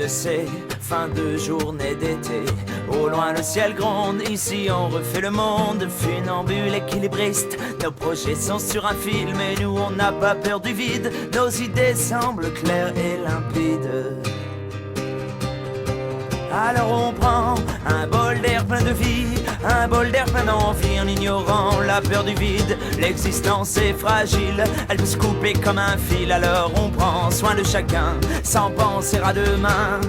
de ces fins de journée d'été. Au loin le ciel gronde, ici on refait le monde. Funambule, équilibriste, nos projets sont sur un fil. Mais nous on n'a pas peur du vide, nos idées semblent claires et limpides. Alors on prend un bol d'air plein de vie, un bol d'air plein d'envie, en ignorant la peur du vide. L'existence est fragile, elle peut se couper comme un fil. Alors on prend soin de chacun, sans penser à demain.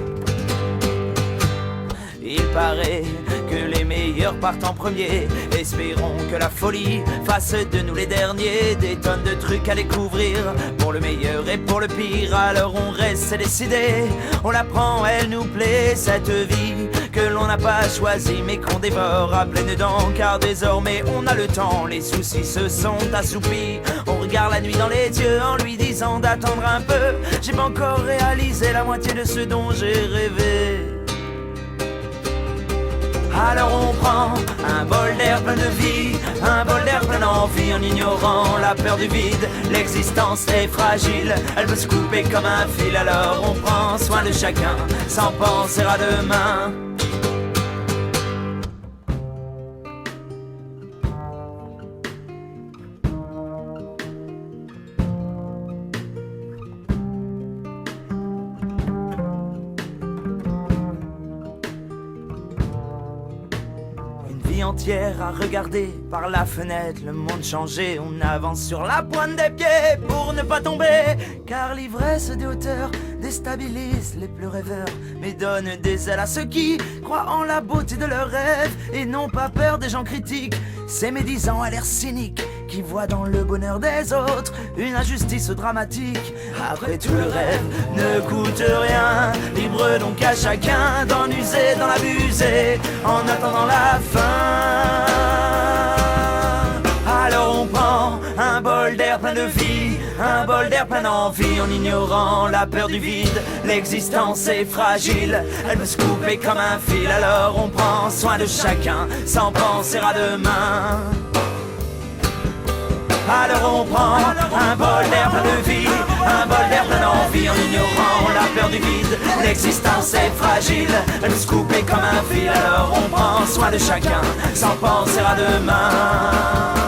Il paraît que les meilleurs partent en premier. Espérons que la folie fasse de nous les derniers. Des tonnes de trucs à découvrir, pour le meilleur et pour le pire. Alors on reste décidé, on la prend, elle nous plaît. Cette vie que l'on n'a pas choisie mais qu'on dévore à pleines dents. Car désormais on a le temps, les soucis se sont assoupis. On regarde la nuit dans les yeux en lui disant d'attendre un peu. J'ai pas encore réalisé la moitié de ce dont j'ai rêvé. Alors on prend un bol d'air plein de vie, un bol d'air plein d'envie, en ignorant la peur du vide. L'existence est fragile, elle peut se couper comme un fil. Alors on prend soin de chacun, sans penser à demain. Entière à regarder par la fenêtre, le monde changé. On avance sur la pointe des pieds pour ne pas tomber, car l'ivresse des hauteurs déstabilise les plus rêveurs, mais donne des ailes à ceux qui croient en la beauté de leurs rêves et n'ont pas peur des gens critiques. Ces médisants à l'air cynique qui voient dans le bonheur des autres une injustice dramatique. Après tout, le rêve ne coûte rien, libre donc à chacun d'en user, d'en abuser, en attendant la fin. Alors on prend un bol d'air plein de vie, un bol d'air plein d'envie, en ignorant la peur du vide. L'existence est fragile, elle peut se couper comme un fil. Alors on prend soin de chacun, sans penser à demain. Alors on prend un bol d'air plein de vie, un bol d'air plein d'envie, en ignorant la peur du vide. L'existence est fragile, elle peut se couper comme un fil. Alors on prend soin de chacun, sans penser à demain.